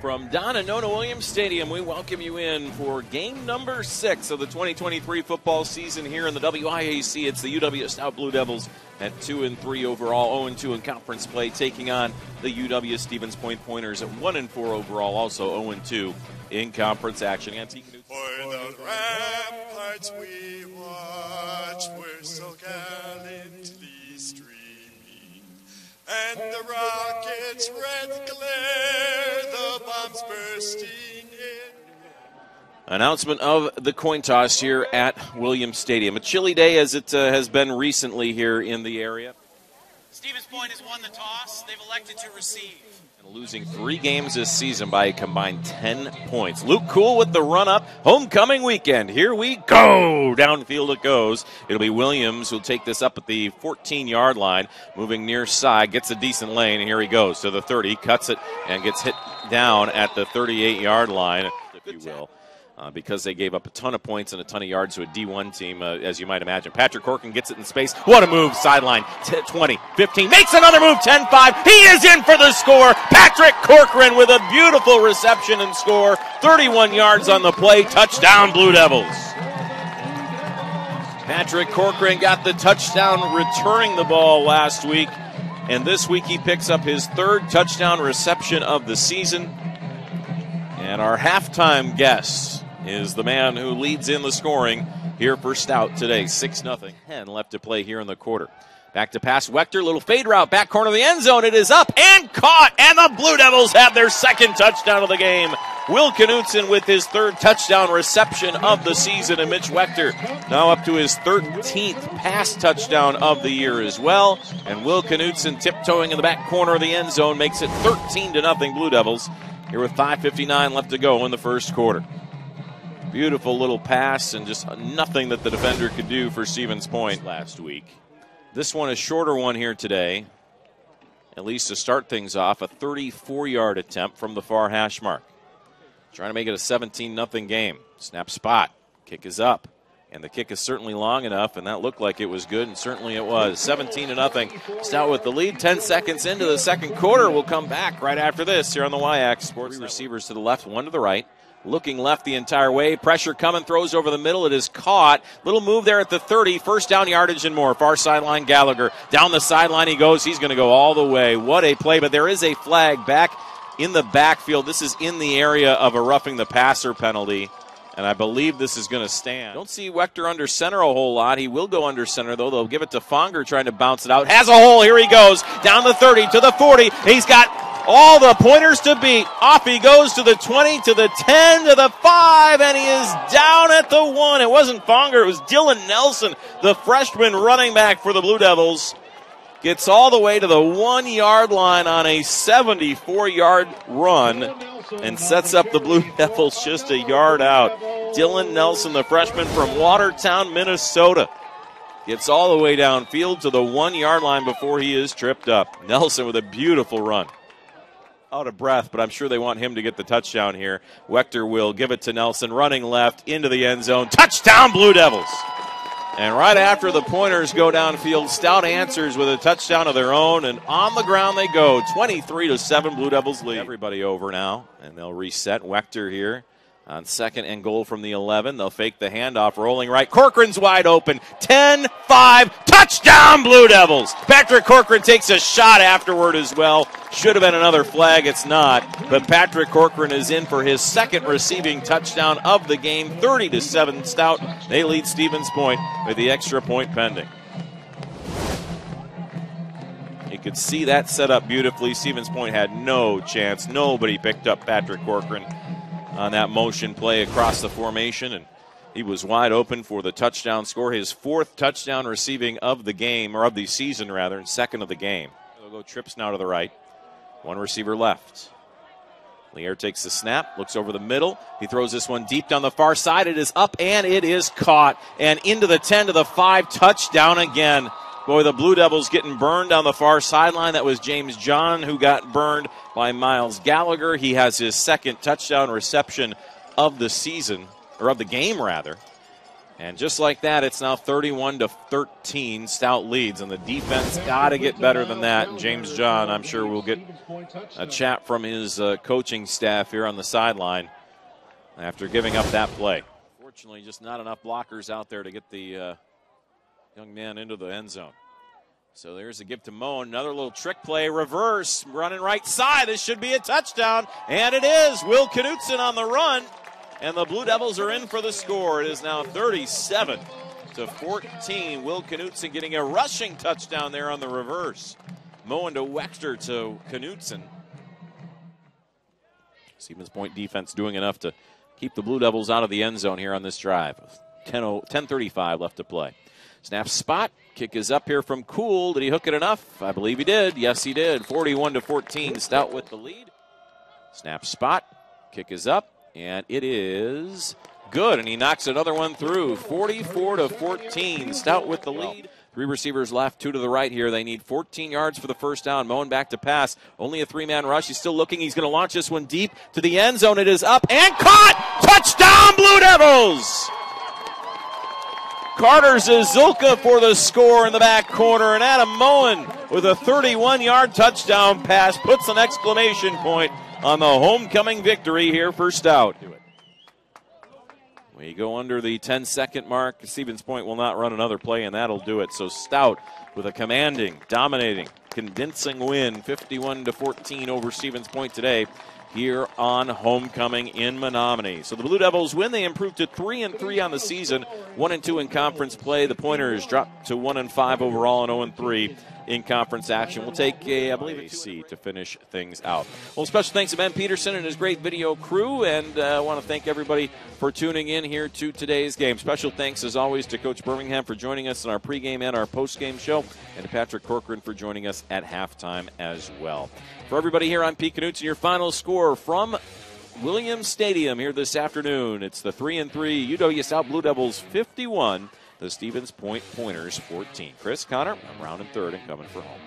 From Don and Nona Williams Stadium, we welcome you in for game number 6 of the 2023 football season here in the WIAC. It's the UW-Stout Blue Devils at 2-3 overall, 0-2 in conference play, taking on the UW-Stevens Point Pointers at 1-4 overall, also 0-2 in conference action. For the ramparts we watch were so gallantly streaming, and the rockets' red glare, the bombs bursting in. Announcement of the coin toss here at Williams Stadium. A chilly day as it has been recently here in the area. Stevens Point has won the toss. They've elected to receive. And losing 3 games this season by a combined 10 points. Luke Cool with the run-up. Homecoming weekend. Here we go. Downfield it goes. It'll be Williams who'll take this up at the 14-yard line. Moving near side. Gets a decent lane. And here he goes to the 30. Cuts it and gets hit down at the 38-yard line, if you will. Because they gave up a ton of points and a ton of yards to a D1 team, as you might imagine. Patrick Corcoran gets it in space. What a move. Sideline. 20, 15. Makes another move. 10-5. He is in for the score. Patrick Corcoran with a beautiful reception and score. 31 yards on the play. Touchdown, Blue Devils. Patrick Corcoran got the touchdown returning the ball last week. And this week he picks up his 3rd touchdown reception of the season. And our halftime guest is the man who leads in the scoring here for Stout today. 6-0. 10 left to play here in the quarter. Back to pass. Wechter, little fade route, back corner of the end zone. It is up and caught, and the Blue Devils have their 2nd touchdown of the game. Will Knutson with his 3rd touchdown reception of the season, and Mitch Wechter now up to his 13th pass touchdown of the year as well. And Will Knutson tiptoeing in the back corner of the end zone makes it 13-0 Blue Devils here with 5:59 left to go in the first quarter. Beautiful little pass and just nothing that the defender could do for Stevens Point last week. This one, a shorter one here today, at least to start things off, a 34-yard attempt from the far hash mark. Trying to make it a 17-0 game. Snap spot. Kick is up. And the kick is certainly long enough, and that looked like it was good, and certainly it was. 17-0. Stout with the lead. 10 seconds into the second quarter. We'll come back right after this here on the WIAC Sports. 3 receivers to the left, 1 to the right. Looking left the entire way. Pressure coming, throws over the middle. It is caught. Little move there at the 30. First down yardage and more. Far sideline Gallagher. Down the sideline he goes. He's going to go all the way. What a play, but there is a flag back in the backfield. This is in the area of a roughing the passer penalty. And I believe this is going to stand. Don't see Wechter under center a whole lot. He will go under center, though. They'll give it to Fonger trying to bounce it out. Has a hole. Here he goes. Down the 30 to the 40. He's got all the pointers to beat. Off he goes to the 20, to the 10, to the 5, and he is down at the 1. It wasn't Fonger. It was Dylan Nelson, the freshman running back for the Blue Devils. Gets all the way to the 1-yard line on a 74-yard run and sets up the Blue Devils just a yard out. Dylan Nelson, the freshman from Watertown, Minnesota, gets all the way downfield to the 1-yard line before he is tripped up. Nelson with a beautiful run. Out of breath, but I'm sure they want him to get the touchdown here. Wechter will give it to Nelson, running left into the end zone. Touchdown, Blue Devils! And right after the pointers go downfield, Stout answers with a touchdown of their own, and on the ground they go. 23-7, Blue Devils lead. Everybody over now, and they'll reset. Wechter here on 2nd and goal from the 11. They'll fake the handoff, rolling right. Corcoran's wide open. 10-5, touchdown, Blue Devils! Patrick Corcoran takes a shot afterward as well. Should have been another flag. It's not. But Patrick Corcoran is in for his 2nd receiving touchdown of the game. 30-7 Stout. They lead Stevens Point with the extra point pending. You could see that set up beautifully. Stevens Point had no chance. Nobody picked up Patrick Corcoran on that motion play across the formation, and he was wide open for the touchdown score. His 4th touchdown receiving of the game, or of the season rather, and 2nd of the game. They'll go trips now to the right. 1 receiver left. Lier takes the snap, looks over the middle. He throws this one deep down the far side. It is up, and it is caught. And into the 10 to the 5, touchdown again. Boy, the Blue Devils getting burned down the far sideline. That was James John who got burned by Miles Gallagher. He has his 2nd touchdown reception of the season, or of the game rather. And just like that, it's now 31-13. Stout leads, and the defense got to get better than that. And James John, I'm sure we'll get a chat from his coaching staff here on the sideline after giving up that play. Fortunately, just not enough blockers out there to get the young man into the end zone. So there's a give to Moen. Another little trick play, reverse, running right side. This should be a touchdown, and it is. Will Knutson on the run. And the Blue Devils are in for the score. It is now 37-14. Will Knutson getting a rushing touchdown there on the reverse. Moen to Wexter to Knutson. Stevens Point defense doing enough to keep the Blue Devils out of the end zone here on this drive. 10:35 left to play. Snap spot. Kick is up here from Kuhl. Did he hook it enough? I believe he did. Yes, he did. 41-14. Stout with the lead. Snap spot. Kick is up. And it is good, and he knocks another one through. 44-14. Stout with the lead. 3 receivers left, 2 to the right here. They need 14 yards for the first down. Moen back to pass. Only a 3-man rush. He's still looking. He's going to launch this one deep to the end zone. It is up and caught. Touchdown, Blue Devils! Carter Zazulka for the score in the back corner, and Adam Moen with a 31-yard touchdown pass puts an exclamation point on the homecoming victory here for Stout. We go under the 10-second mark. Stevens Point will not run another play, and that'll do it. So Stout with a commanding, dominating, convincing win, 51-14 over Stevens Point today here on homecoming in Menomonie. So the Blue Devils win. They improved to 3-3 on the season, 1-2 in conference play. The Pointers dropped to 1-5 overall and 0-3 in conference action. We'll take I believe a C to finish things out. Well, special thanks to Ben Peterson and his great video crew, and I want to thank everybody for tuning in here to today's game. Special thanks, as always, to Coach Birmingham for joining us in our pregame and our postgame show, and to Patrick Corcoran for joining us at halftime as well. For everybody here, I'm Pete Knutson. Your final score from Williams Stadium here this afternoon. It's the 3-3 UW-Stout Blue Devils 51. The Stevens Point Pointers 14. Chris, Connor, I'm rounding third and coming for home.